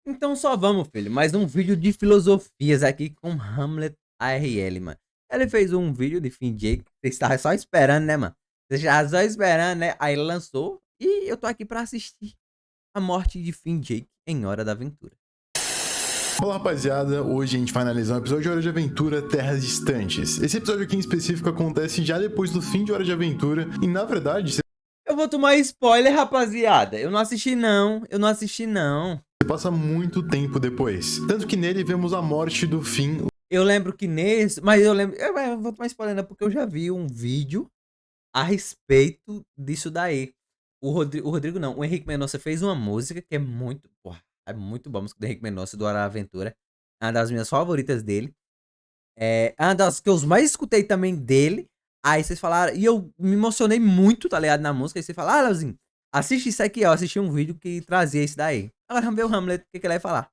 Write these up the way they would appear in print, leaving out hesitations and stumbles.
Então só vamos, filho. Mais um vídeo de filosofias aqui com Hamlet ARL, mano. Ele fez um vídeo de Finn Jake. Você estava só esperando, né, mano? Você estava só esperando, né? Aí ele lançou. E eu tô aqui pra assistir a morte de Finn Jake em Hora da Aventura. Olá rapaziada, hoje a gente vai analisar um episódio de Hora de Aventura Terras Distantes. Esse episódio aqui em específico acontece já depois do fim de Hora de Aventura e na verdade Eu vou tomar spoiler, rapaziada. Eu não assisti não. Eu não assisti não. você passa muito tempo depois. Tanto que nele vemos a morte do Finn. Eu lembro que nesse... Mas eu lembro... Eu vou tomar spoiler não, porque eu já vi um vídeo a respeito disso daí. O Rodrigo não, o Henrique Mendonça fez uma música que é muito, porra, é muito boa a música do Henrique Mendonça, do Hora da Aventura. É uma das minhas favoritas dele. É uma das que eu mais escutei também dele. Aí vocês falaram, e eu me emocionei muito, tá ligado, na música. Aí você fala, Leozinho, assiste isso aqui, ó. Eu assisti um vídeo que trazia isso daí. Agora vamos ver o Hamlet, o que ele vai falar.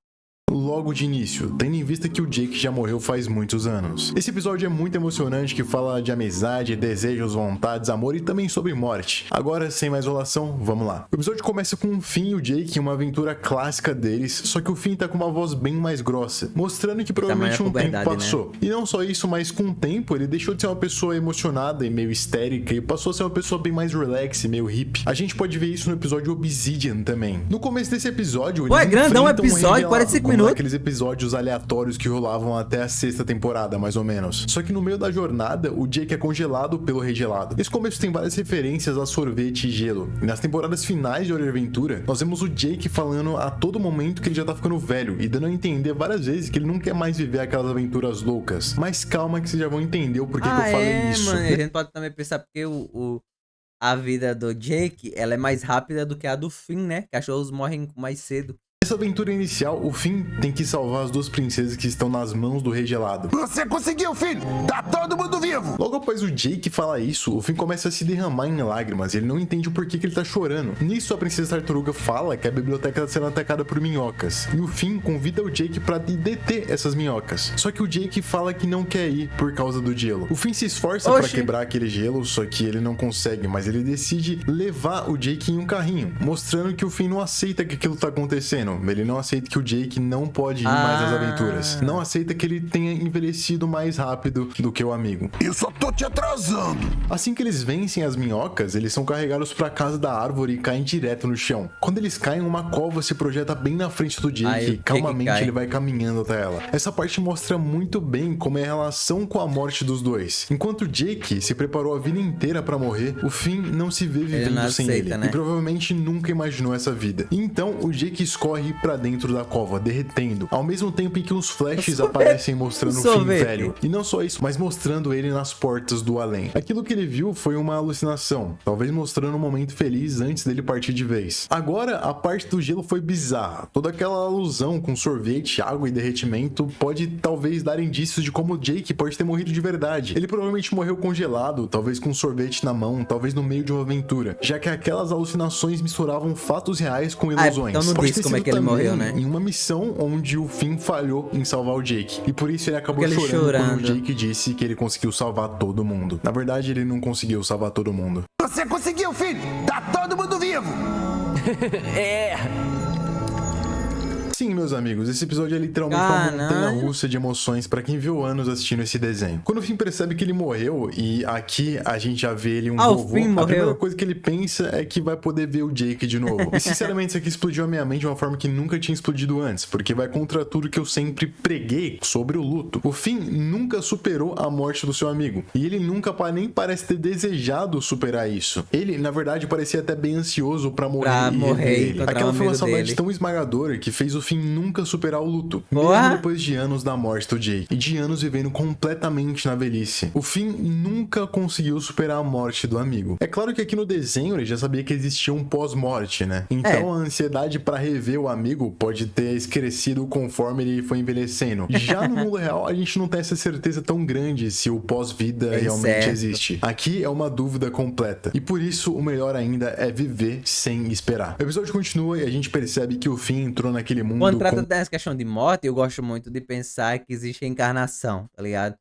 Logo de início, tendo em vista que o Jake já morreu faz muitos anos. Esse episódio é muito emocionante, que fala de amizade, desejos, vontades, amor e também sobre morte. Agora, sem mais enrolação, vamos lá. O episódio começa com o Finn e o Jake em uma aventura clássica deles, só que o Finn tá com uma voz bem mais grossa, mostrando que provavelmente um tempo passou. Né? E não só isso, mas com o tempo ele deixou de ser uma pessoa emocionada e meio histérica e passou a ser uma pessoa bem mais relax e meio hippie. A gente pode ver isso no episódio Obsidian também. No começo desse episódio, eles grandão o episódio, 45 minutos. Aqueles episódios aleatórios que rolavam até a sexta temporada, mais ou menos. Só que no meio da jornada, o Jake é congelado pelo Rei Gelado. Esse começo tem várias referências a sorvete e gelo. E nas temporadas finais de Hora de Aventura, nós vemos o Jake falando a todo momento que ele já tá ficando velho e dando a entender várias vezes que ele não quer mais viver aquelas aventuras loucas. Mas calma que vocês já vão entender o porquê que eu falei isso. Mano, a gente pode também pensar porque a vida do Jake, ela é mais rápida do que a do Finn, né? Cachorros morrem mais cedo. Nessa aventura inicial, o Finn tem que salvar as duas princesas que estão nas mãos do Rei Gelado. Você conseguiu, filho! Tá todo mundo vivo! Logo após o Jake falar isso, o Finn começa a se derramar em lágrimas e ele não entende o porquê que ele tá chorando. Nisso, a princesa Tartaruga fala que a biblioteca tá sendo atacada por minhocas. E o Finn convida o Jake pra deter essas minhocas. Só que o Jake fala que não quer ir por causa do gelo. O Finn se esforça pra quebrar aquele gelo, só que ele não consegue, mas ele decide levar o Jake em um carrinho, mostrando que o Finn não aceita que aquilo tá acontecendo. Ele não aceita que o Jake não pode ir mais às aventuras. Não aceita que ele tenha envelhecido mais rápido do que o amigo. Eu só tô te atrasando. Assim que eles vencem as minhocas, eles são carregados pra casa da árvore e caem direto no chão. Quando eles caem, uma cova se projeta bem na frente do Jake e calmamente ele vai caminhando até ela. Essa parte mostra muito bem como é a relação com a morte dos dois. Enquanto o Jake se preparou a vida inteira pra morrer, o Finn não se vê vivendo sem ele, né? E provavelmente nunca imaginou essa vida. E então o Jake escorre pra dentro da cova, derretendo, ao mesmo tempo em que uns flashes aparecem mostrando o Finn velho. E não só isso, mas mostrando ele nas portas do além. Aquilo que ele viu foi uma alucinação, talvez mostrando um momento feliz antes dele partir de vez. Agora, a parte do gelo foi bizarra. Toda aquela alusão com sorvete, água e derretimento pode talvez dar indícios de como o Jake pode ter morrido de verdade. Ele provavelmente morreu congelado, talvez com sorvete na mão, talvez no meio de uma aventura, já que aquelas alucinações misturavam fatos reais com ilusões. Então não disse como é que ele morreu, né? Em uma missão onde o Finn falhou em salvar o Jake. E por isso ele acabou chorando quando o Jake disse que ele conseguiu salvar todo mundo. Na verdade, ele não conseguiu salvar todo mundo. Você conseguiu, filho! Tá todo mundo vivo! Sim, meus amigos, esse episódio é literalmente uma montanha-russa de emoções pra quem viu anos assistindo esse desenho. Quando o Finn percebe que ele morreu, e aqui a gente já vê ele vovô, a primeira coisa que ele pensa é que vai poder ver o Jake de novo. E sinceramente, isso aqui explodiu a minha mente de uma forma que nunca tinha explodido antes, porque vai contra tudo que eu sempre preguei sobre o luto. O Finn nunca superou a morte do seu amigo, e ele nunca nem parece ter desejado superar isso. Ele, na verdade, parecia até bem ansioso pra morrer. Aquela foi uma saudade tão esmagadora que fez o Finn nunca superar o luto, mesmo depois de anos da morte do Jake e de anos vivendo completamente na velhice. O Finn nunca conseguiu superar a morte do amigo. É claro que aqui no desenho ele já sabia que existia um pós-morte, né? Então a ansiedade pra rever o amigo pode ter crescido conforme ele foi envelhecendo. Já no mundo real, a gente não tem essa certeza tão grande se o pós-vida realmente existe. Aqui é uma dúvida completa. E por isso, o melhor ainda é viver sem esperar. O episódio continua e a gente percebe que o Finn entrou naquele mundo. Quando trata dessa questão de morte, eu gosto muito de pensar que existe reencarnação, tá ligado?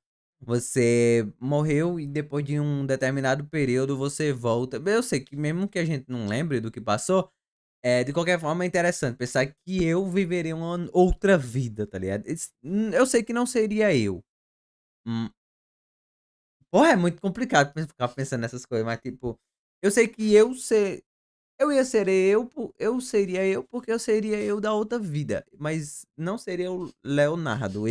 Você morreu e depois de um determinado período você volta. Eu sei que mesmo que a gente não lembre do que passou, de qualquer forma é interessante pensar que eu viveria uma outra vida, tá ligado? Eu sei que não seria eu. Hum, Porra, é muito complicado ficar pensando nessas coisas, mas tipo, eu sei que eu ia ser eu seria eu, porque eu seria eu da outra vida, mas não seria o Leonardo,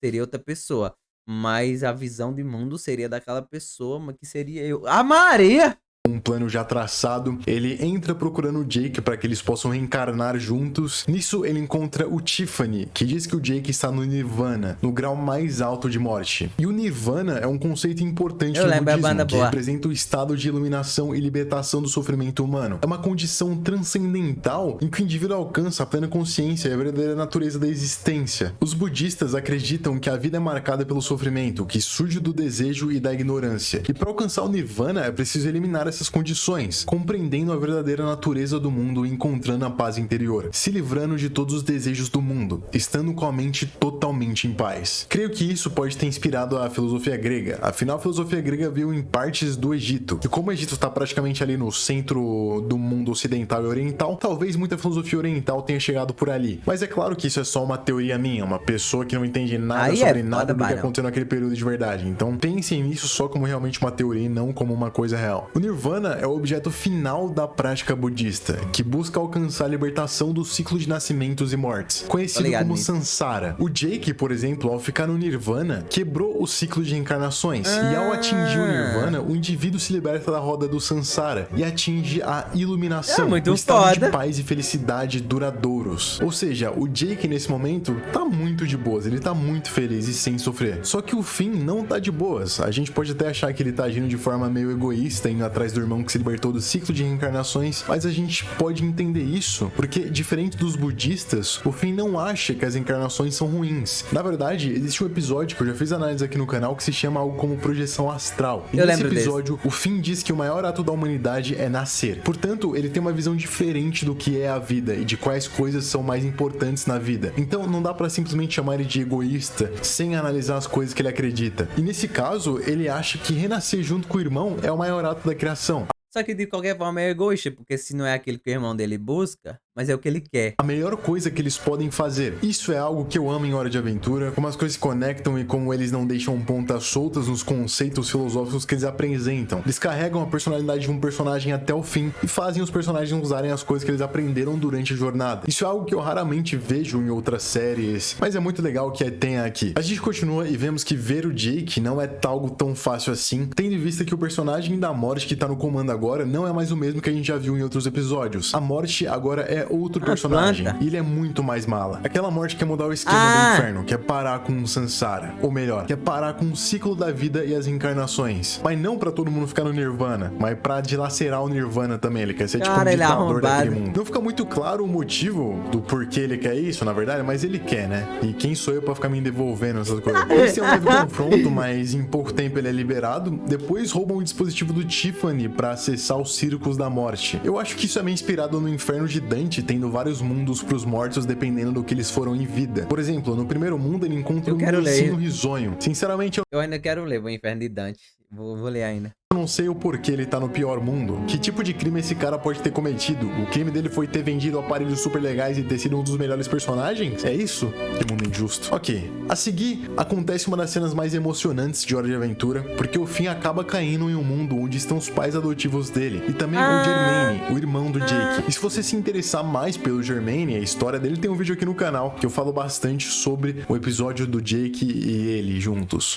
seria outra pessoa, mas a visão de mundo seria daquela pessoa, mas que seria eu. A Maria! Um plano já traçado, ele entra procurando o Jake para que eles possam reencarnar juntos. Nisso ele encontra o Tiffany, que diz que o Jake está no Nirvana, no grau mais alto de morte. E o Nirvana é um conceito importante no budismo, que representa o estado de iluminação e libertação do sofrimento humano. É uma condição transcendental em que o indivíduo alcança a plena consciência e a verdadeira natureza da existência. Os budistas acreditam que a vida é marcada pelo sofrimento, que surge do desejo e da ignorância. E para alcançar o Nirvana é preciso eliminar essas condições, compreendendo a verdadeira natureza do mundo e encontrando a paz interior, se livrando de todos os desejos do mundo, estando com a mente totalmente em paz. Creio que isso pode ter inspirado a filosofia grega, afinal a filosofia grega veio em partes do Egito, e como o Egito está praticamente ali no centro do mundo ocidental e oriental, talvez muita filosofia oriental tenha chegado por ali, mas é claro que isso é só uma teoria minha, uma pessoa que não entende nada sobre nada do que aconteceu naquele período de verdade, então pensem nisso só como realmente uma teoria e não como uma coisa real. O Nirvana é o objeto final da prática budista, que busca alcançar a libertação do ciclo de nascimentos e mortes, conhecido como Sansara. O Jake, por exemplo, ao ficar no Nirvana, quebrou o ciclo de reencarnações, e ao atingir o Nirvana, o indivíduo se liberta da roda do Sansara e atinge a iluminação, muito um estado de paz e felicidade duradouros. Ou seja, o Jake nesse momento tá muito de boas, ele tá muito feliz e sem sofrer. Só que o Finn não tá de boas. A gente pode até achar que ele tá agindo de forma meio egoísta, indo atrás do irmão que se libertou do ciclo de reencarnações, mas a gente pode entender isso porque, diferente dos budistas, o Finn não acha que as encarnações são ruins. Na verdade, existe um episódio que eu já fiz análise aqui no canal que se chama algo como projeção astral. E nesse episódio, o Finn diz que o maior ato da humanidade é nascer. Portanto, ele tem uma visão diferente do que é a vida e de quais coisas são mais importantes na vida. Então, não dá pra simplesmente chamar ele de egoísta sem analisar as coisas que ele acredita. E nesse caso, ele acha que renascer junto com o irmão é o maior ato da criação. Só que de qualquer forma é egoísta, porque se não é aquilo que o irmão dele busca, mas é o que ele quer. A melhor coisa que eles podem fazer. Isso é algo que eu amo em Hora de Aventura, como as coisas se conectam e como eles não deixam pontas soltas nos conceitos filosóficos que eles apresentam. Eles carregam a personalidade de um personagem até o fim e fazem os personagens usarem as coisas que eles aprenderam durante a jornada. Isso é algo que eu raramente vejo em outras séries, mas é muito legal que tenha aqui. A gente continua e vemos que ver o Jake não é algo tão fácil assim, tendo em vista que o personagem da Morte que tá no comando agora não é mais o mesmo que a gente já viu em outros episódios. A Morte agora é outro personagem, e ele é muito mais mala. Aquela Morte quer mudar o esquema do inferno, quer parar com o Sansara, ou melhor, quer parar com o ciclo da vida e as encarnações. Mas não pra todo mundo ficar no Nirvana, mas pra dilacerar o Nirvana também. Ele quer ser tipo um ditador daquele mundo. Não fica muito claro o motivo do porquê ele quer isso, na verdade, mas ele quer, né? E quem sou eu pra ficar me devolvendo essas coisas? Esse é um leve confronto, mas em pouco tempo ele é liberado. Depois roubam o dispositivo do Tiffany pra acessar os círculos da morte. Eu acho que isso é meio inspirado no Inferno de Dante, tendo vários mundos pros mortos dependendo do que eles foram em vida. Por exemplo, no primeiro mundo ele encontra um ursinho risonho. Sinceramente, eu ainda quero ler o Inferno de Dante. Vou ler ainda. Eu não sei o porquê ele tá no pior mundo. Que tipo de crime esse cara pode ter cometido? O crime dele foi ter vendido aparelhos super legais e ter sido um dos melhores personagens? É isso? Que mundo injusto. Ok. A seguir, acontece uma das cenas mais emocionantes de Hora de Aventura, porque o Finn acaba caindo em um mundo onde estão os pais adotivos dele, e também o Germaine, o irmão do Jake. E se você se interessar mais pelo Germaine, a história dele, tem um vídeo aqui no canal, que eu falo bastante sobre o episódio do Jake e ele juntos.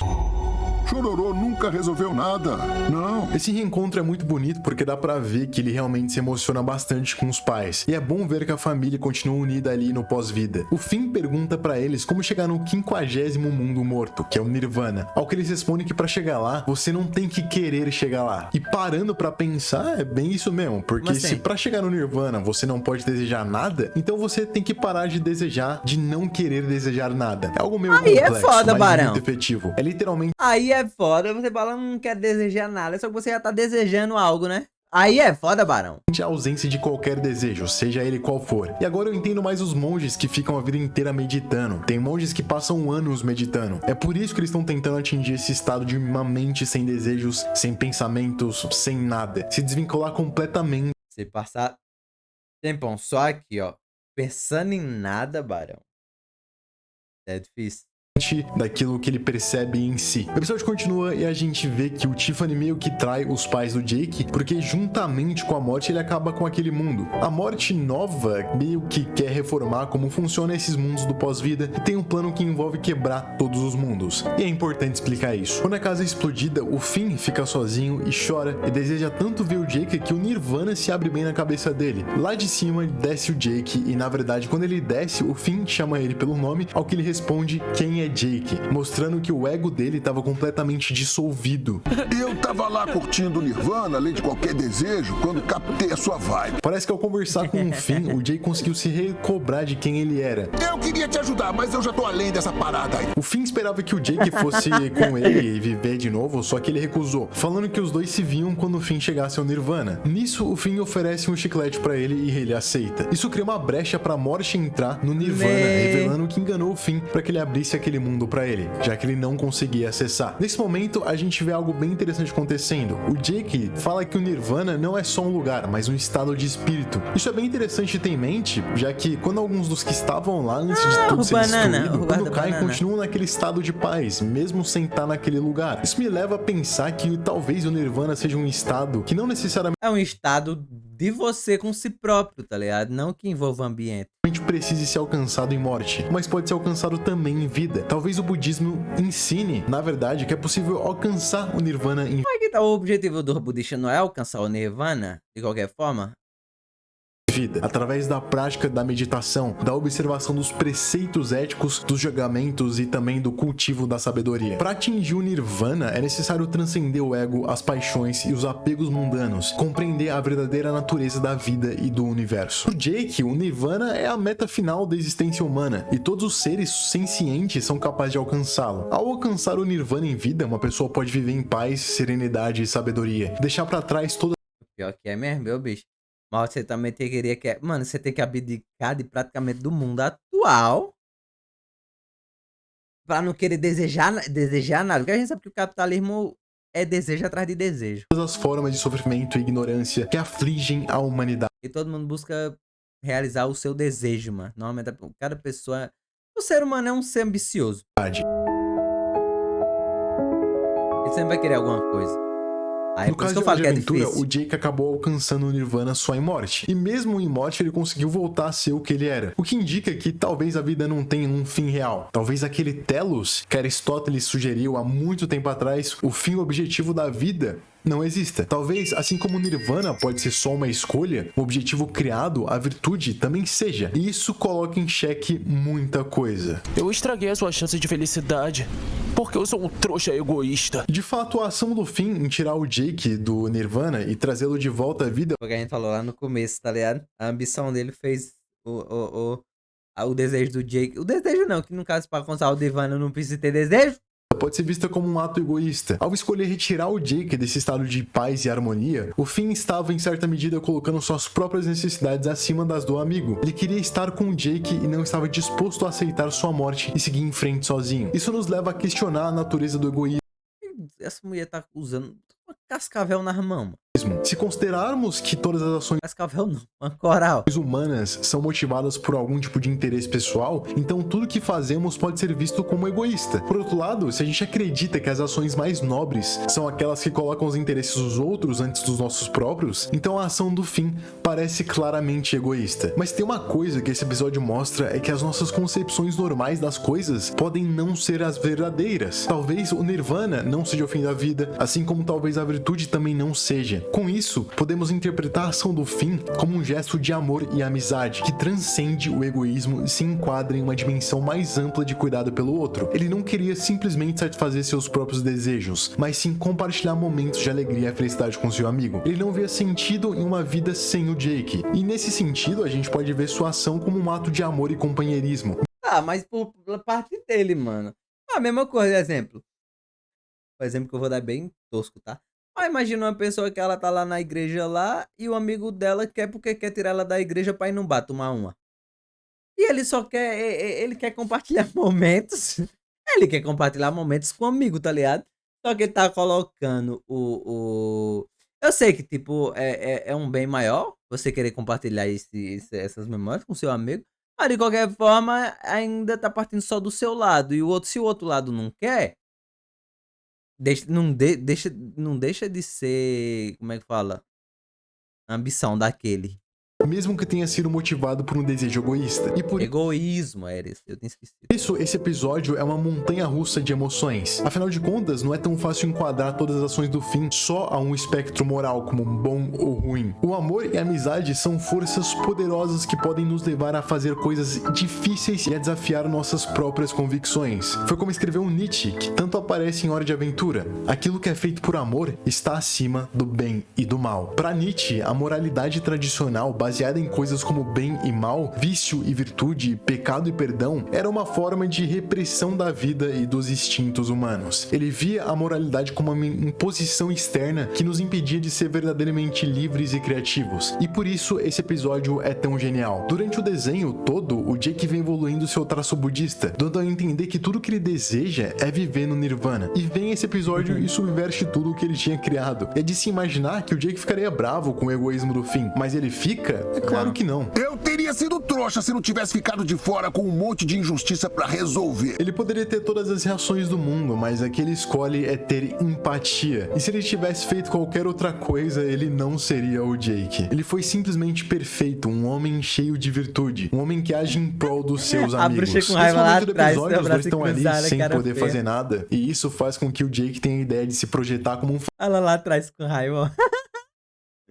Chororô nunca resolveu nada, não. Esse reencontro é muito bonito porque dá pra ver que ele realmente se emociona bastante com os pais. E é bom ver que a família continua unida ali no pós-vida. O Finn pergunta pra eles como chegar no 50º mundo morto, que é o Nirvana. Ao que eles respondem que pra chegar lá, você não tem que querer chegar lá. E parando pra pensar, é bem isso mesmo. Porque se pra chegar no Nirvana você não pode desejar nada, então você tem que parar de desejar, de não querer desejar nada. É algo meio complexo, é foda, mas Barão. muito efetivo. É literalmente... Aí é foda, você fala, não quer desejar nada, só que você já tá desejando algo, né? Aí é foda, Barão. A ausência de qualquer desejo, seja ele qual for. E agora eu entendo mais os monges que ficam a vida inteira meditando. Tem monges que passam anos meditando. É por isso que eles estão tentando atingir esse estado de uma mente sem desejos, sem pensamentos, sem nada. Se desvincular completamente. Você passar Tempão, só aqui, ó. Pensando em nada, Barão. É difícil. Daquilo que ele percebe em si. O episódio continua e a gente vê que o Tiffany meio que trai os pais do Jake, porque juntamente com a morte ele acaba com aquele mundo. A morte nova meio que quer reformar como funcionam esses mundos do pós-vida e tem um plano que envolve quebrar todos os mundos. E é importante explicar isso. Quando a casa é explodida, o Finn fica sozinho e chora e deseja tanto ver o Jake que o Nirvana se abre bem na cabeça dele. Lá de cima desce o Jake e na verdade quando ele desce, o Finn chama ele pelo nome, ao que ele responde quem é Jake, mostrando que o ego dele estava completamente dissolvido. Eu tava lá curtindo Nirvana, além de qualquer desejo, quando captei a sua vibe. Parece que ao conversar com o Finn, o Jake conseguiu se recobrar de quem ele era. Eu queria te ajudar, mas eu já tô além dessa parada aí. O Finn esperava que o Jake fosse com ele e viver de novo, só que ele recusou, falando que os dois se viam quando o Finn chegasse ao Nirvana. Nisso, o Finn oferece um chiclete pra ele e ele aceita. Isso cria uma brecha pra morte entrar no Nirvana, revelando que enganou o Finn pra que ele abrisse aquele mundo pra ele, já que ele não conseguia acessar. Nesse momento, a gente vê algo bem interessante acontecendo. O Jake fala que o Nirvana não é só um lugar, mas um estado de espírito. Isso é bem interessante de ter em mente, já que quando alguns dos que estavam lá antes de tudo ser destruído, quando caem, continuam naquele estado de paz, mesmo sem estar naquele lugar. Isso me leva a pensar que talvez o Nirvana seja um estado que não necessariamente é um estado de você com si próprio, tá ligado? Não que envolva o ambiente. Precise ser alcançado em morte, mas pode ser alcançado também em vida. Talvez o budismo ensine, na verdade, que é possível alcançar o Nirvana em vida. O objetivo do budista não é alcançar o Nirvana, de qualquer forma? Vida, através da prática da meditação, da observação dos preceitos éticos, dos julgamentos e também do cultivo da sabedoria. Para atingir o Nirvana, é necessário transcender o ego, as paixões e os apegos mundanos, compreender a verdadeira natureza da vida e do universo. Para Jake, o Nirvana é a meta final da existência humana, e todos os seres sencientes são capazes de alcançá-lo. Ao alcançar o Nirvana em vida, uma pessoa pode viver em paz, serenidade e sabedoria, deixar para trás toda... Pior que é mesmo, meu bicho. Mas você também teria que... Mano, você tem que abdicar de praticamente do mundo atual pra não querer desejar nada. Porque a gente sabe que o capitalismo é desejo atrás de desejo. Todas as formas de sofrimento e ignorância que afligem a humanidade. E todo mundo busca realizar o seu desejo, mano. Normalmente, cada pessoa... O ser humano é um ser ambicioso. Ele sempre vai querer alguma coisa. No caso de Hora de Aventura, o Jake acabou alcançando o Nirvana só em morte. E mesmo em morte, ele conseguiu voltar a ser o que ele era. O que indica que talvez a vida não tenha um fim real. Talvez aquele telos que Aristóteles sugeriu há muito tempo atrás, o fim objetivo da vida, não exista. Talvez, assim como o Nirvana pode ser só uma escolha, o objetivo criado, a virtude, também seja. E isso coloca em xeque muita coisa. Eu estraguei a sua chance de felicidade, porque eu sou um trouxa egoísta. De fato, a ação do Finn em tirar o Jake do Nirvana e trazê-lo de volta à vida... Porque a gente falou lá no começo, tá ligado? A ambição dele fez o desejo do Jake... O desejo não, que no caso pra alcançar o Nirvana não precisa ter desejo. Pode ser vista como um ato egoísta. Ao escolher retirar o Jake desse estado de paz e harmonia, o Finn estava em certa medida colocando suas próprias necessidades acima das do amigo. Ele queria estar com o Jake e não estava disposto a aceitar sua morte e seguir em frente sozinho. Isso nos leva a questionar a natureza do egoísmo. Essa mulher tá usando uma cascavel nas mãos. Se considerarmos que todas as ações cascavel não, uma coral humanas são motivadas por algum tipo de interesse pessoal, então tudo que fazemos pode ser visto como egoísta. Por outro lado, se a gente acredita que as ações mais nobres são aquelas que colocam os interesses dos outros antes dos nossos próprios, então a ação do Finn parece claramente egoísta. Mas tem uma coisa que esse episódio mostra é que as nossas concepções normais das coisas podem não ser as verdadeiras. Talvez o Nirvana não seja o fim da vida, assim como talvez a virtude também não seja. Com isso, podemos interpretar a ação do Finn como um gesto de amor e amizade, que transcende o egoísmo e se enquadra em uma dimensão mais ampla de cuidado pelo outro. Ele não queria simplesmente satisfazer seus próprios desejos, mas sim compartilhar momentos de alegria e felicidade com seu amigo. Ele não via sentido em uma vida sem o Jake, e nesse sentido a gente pode ver sua ação como um ato de amor e companheirismo. Ah, mas por parte dele, mano. A mesma coisa, exemplo. O exemplo que eu vou dar é bem tosco, tá? Mas imagina uma pessoa que ela tá lá na igreja lá e o amigo dela quer porque quer tirar ela da igreja pra ir no bar tomar uma. E ele só quer, ele quer compartilhar momentos. Ele quer compartilhar momentos com o amigo, tá ligado? Só que ele tá colocando Eu sei que, tipo, é um bem maior você querer compartilhar essas memórias com seu amigo, mas de qualquer forma ainda tá partindo só do seu lado. E o outro, se o outro lado não quer, não deixa de ser, como é que fala? A ambição daquele. Mesmo que tenha sido motivado por um desejo egoísta. E por Egoísmo, Eris, eu tinha esquecido. isso, esse episódio é uma montanha-russa de emoções. Afinal de contas, não é tão fácil enquadrar todas as ações do Finn só a um espectro moral como bom ou ruim. O amor e a amizade são forças poderosas que podem nos levar a fazer coisas difíceis e a desafiar nossas próprias convicções. Foi como escreveu Nietzsche, que tanto aparece em Hora de Aventura. Aquilo que é feito por amor está acima do bem e do mal. Para Nietzsche, a moralidade tradicional, baseada em coisas como bem e mal, vício e virtude, pecado e perdão, era uma forma de repressão da vida e dos instintos humanos. Ele via a moralidade como uma imposição externa que nos impedia de ser verdadeiramente livres e criativos. E por isso esse episódio é tão genial. Durante o desenho todo, o Jake vem evoluindo seu traço budista, dando a entender que tudo que ele deseja é viver no Nirvana. E vem esse episódio e subverte tudo o que ele tinha criado. É de se imaginar que o Jake ficaria bravo com o egoísmo do Finn, mas ele fica? É claro que não. Eu teria sido trouxa se não tivesse ficado de fora com um monte de injustiça pra resolver. Ele poderia ter todas as reações do mundo, mas a que ele escolhe é ter empatia. E se ele tivesse feito qualquer outra coisa, ele não seria o Jake. Ele foi simplesmente perfeito, um homem cheio de virtude, um homem que age em prol dos seus amigos. Nesse momento do episódio, os dois estão ali sem poder fazer nada, e isso faz com que o Jake tenha a ideia de se projetar como um Olha lá atrás com raiva.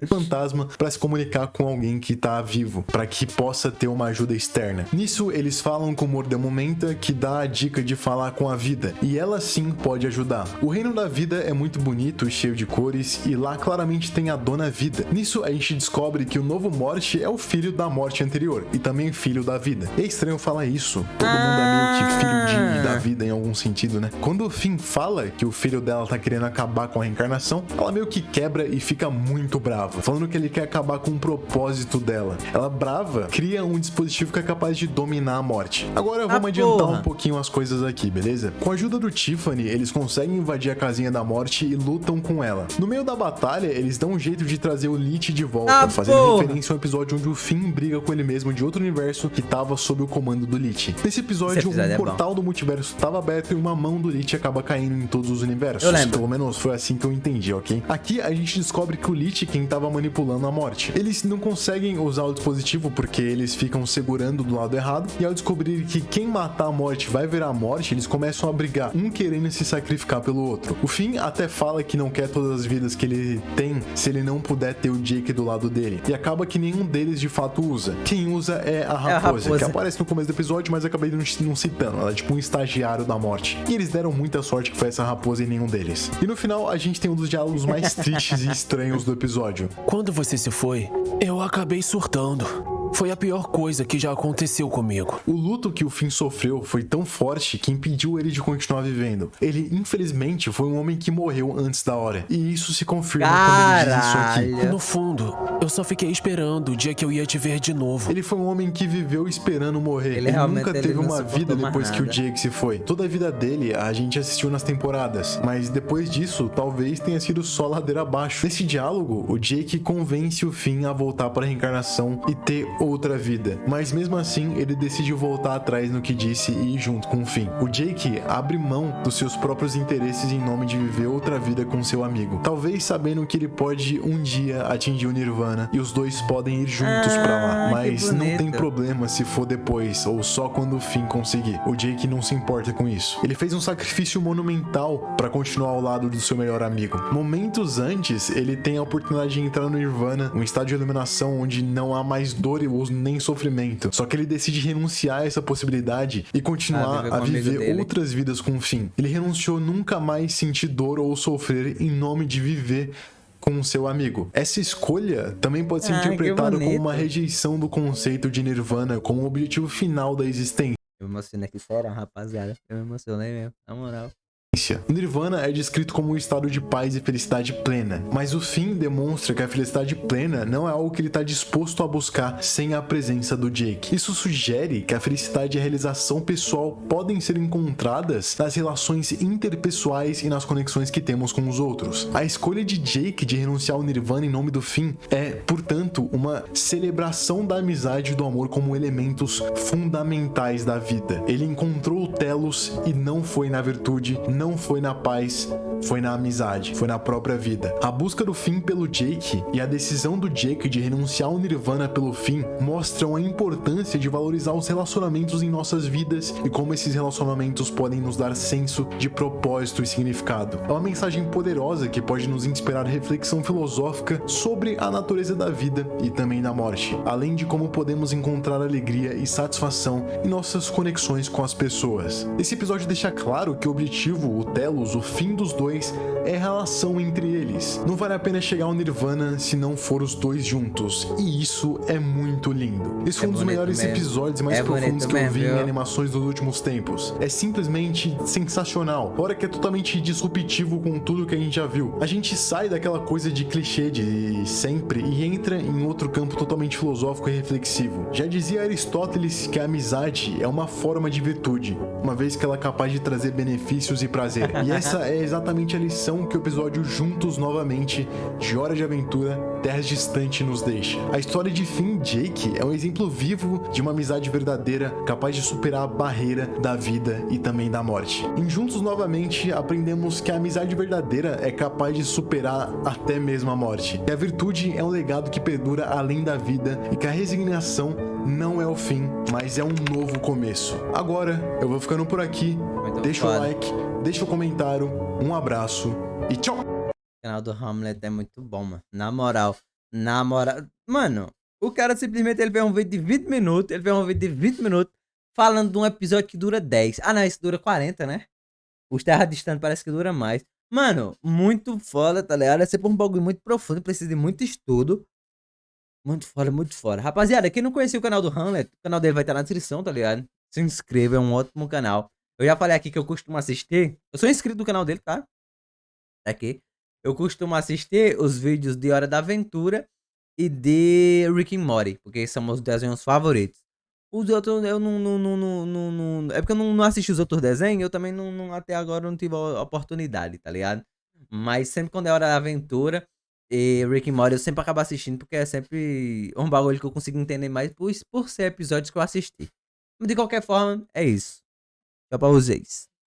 fantasma para se comunicar com alguém que tá vivo, para que possa ter uma ajuda externa. Nisso, eles falam com Mordemomenta, que dá a dica de falar com a vida, e ela sim pode ajudar. O reino da vida é muito bonito, cheio de cores, e lá claramente tem a Dona Vida. Nisso, a gente descobre que o novo Morte é o filho da morte anterior, e também filho da vida. É estranho falar isso, todo mundo é meio que filho da vida em algum sentido, né? Quando o Finn fala que o filho dela tá querendo acabar com a reencarnação, ela meio que quebra e fica muito brava, falando que ele quer acabar com o propósito dela. Ela, brava, cria um dispositivo que é capaz de dominar a morte. Agora vamos adiantar um pouquinho as coisas aqui, beleza? Com a ajuda do Tiffany, eles conseguem invadir a casinha da morte e lutam com ela. No meio da batalha, eles dão um jeito de trazer o Lich de volta, fazendo referência ao episódio onde o Finn briga com ele mesmo de outro universo que tava sob o comando do Lich. Nesse episódio, um portal do multiverso estava aberto e uma mão do Lich acaba caindo em todos os universos. Pelo menos foi assim que eu entendi, ok? Aqui a gente descobre que o Lich, quem tava manipulando a morte. Eles não conseguem usar o dispositivo porque eles ficam segurando do lado errado, e ao descobrir que quem matar a morte vai virar a morte, eles começam a brigar, um querendo se sacrificar pelo outro. O Finn até fala que não quer todas as vidas que ele tem se ele não puder ter o Jake do lado dele, e acaba que nenhum deles de fato usa. Quem usa é a raposa, que aparece no começo do episódio, mas acabei não citando. Ela é tipo um estagiário da morte. E eles deram muita sorte que foi essa raposa e nenhum deles. E no final, a gente tem um dos diálogos mais tristes e estranhos do episódio. Quando você se foi, eu acabei surtando. Foi a pior coisa que já aconteceu comigo. O luto que o Finn sofreu foi tão forte que impediu ele de continuar vivendo. Ele, infelizmente, foi um homem que morreu antes da hora. E isso se confirma quando ele diz isso aqui. No fundo, eu só fiquei esperando o dia que eu ia te ver de novo. Ele foi um homem que viveu esperando morrer. Ele nunca teve uma vida depois que o Jake se foi. Toda a vida dele, a gente assistiu nas temporadas. Mas depois disso, talvez tenha sido só ladeira abaixo. Nesse diálogo, o Jake convence o Finn a voltar para a reencarnação e ter outra vida, mas mesmo assim ele decide voltar atrás no que disse e ir junto com o Finn. O Jake abre mão dos seus próprios interesses em nome de viver outra vida com seu amigo, talvez sabendo que ele pode um dia atingir o Nirvana e os dois podem ir juntos pra lá, mas não tem problema se for depois ou só quando o Finn conseguir. O Jake não se importa com isso. Ele fez um sacrifício monumental pra continuar ao lado do seu melhor amigo. Momentos antes, ele tem a oportunidade de entrar no Nirvana, um estado de iluminação onde não há mais dor e nem sofrimento. Só que ele decide renunciar a essa possibilidade e continuar a viver outras vidas com o Finn. Ele renunciou nunca mais sentir dor ou sofrer em nome de viver com seu amigo. Essa escolha também pode ser interpretada como uma rejeição do conceito de Nirvana como o objetivo final da existência. Eu me emocionei aqui, sério, rapaziada. Eu me emocionei mesmo, na moral. O Nirvana é descrito como um estado de paz e felicidade plena, mas o fim demonstra que a felicidade plena não é algo que ele está disposto a buscar sem a presença do Jake. Isso sugere que a felicidade e a realização pessoal podem ser encontradas nas relações interpessoais e nas conexões que temos com os outros. A escolha de Jake de renunciar ao Nirvana em nome do fim é, portanto, uma celebração da amizade e do amor como elementos fundamentais da vida. Ele encontrou o telos e não foi na virtude, não foi na paz, foi na amizade, foi na própria vida. A busca do fim pelo Jake e a decisão do Jake de renunciar ao Nirvana pelo fim mostram a importância de valorizar os relacionamentos em nossas vidas e como esses relacionamentos podem nos dar senso de propósito e significado. É uma mensagem poderosa que pode nos inspirar reflexão filosófica sobre a natureza da vida e também da morte, além de como podemos encontrar alegria e satisfação em nossas conexões com as pessoas. Esse episódio deixa claro que o objetivo, o telos, o fim dos dois é a relação entre eles. Não vale a pena chegar ao Nirvana se não for os dois juntos, e isso é muito lindo. Esse foi um dos melhores episódios mais profundos que eu vi em animações dos últimos tempos. É simplesmente sensacional, fora que é totalmente disruptivo com tudo que a gente já viu. A gente sai daquela coisa de clichê de sempre e entra em outro campo totalmente filosófico e reflexivo. Já dizia Aristóteles que a amizade é uma forma de virtude, uma vez que ela é capaz de trazer benefícios e prazer. E essa é exatamente a lição que o episódio Juntos Novamente, de Hora de Aventura, Terras Distante nos deixa. A história de Finn e Jake é um exemplo vivo de uma amizade verdadeira, capaz de superar a barreira da vida e também da morte. Em Juntos Novamente, aprendemos que a amizade verdadeira é capaz de superar até mesmo a morte. E a virtude é um legado que perdura além da vida e que a resignação não é o fim, mas é um novo começo. Agora, eu vou ficando por aqui. Deixa o like, deixa o comentário, um abraço e tchau! O canal do Hamlet é muito bom, mano. Na moral. Mano, o cara simplesmente ele fez um vídeo de 20 minutos, falando de um episódio que dura 10. Ah, não, esse dura 40, né? Os Terra Distante parece que dura mais. Mano, muito foda, tá ligado? É sempre um bagulho muito profundo, precisa de muito estudo. Muito foda, muito foda. Rapaziada, quem não conhecia o canal do Hamlet, o canal dele vai estar na descrição, tá ligado? Se inscreva, é um ótimo canal. Eu já falei aqui que eu costumo assistir. Eu sou inscrito do canal dele, tá? Tá aqui. Eu costumo assistir os vídeos de Hora da Aventura e de Rick and Morty, porque são meus desenhos favoritos. Os outros eu não. É porque eu não assisti os outros desenhos, eu também até agora não tive a oportunidade, tá ligado? Mas sempre quando é Hora da Aventura e Rick and Morty eu sempre acabo assistindo, porque é sempre um bagulho que eu consigo entender mais por ser episódios que eu assisti. Mas de qualquer forma, é isso. Tchau pra vocês.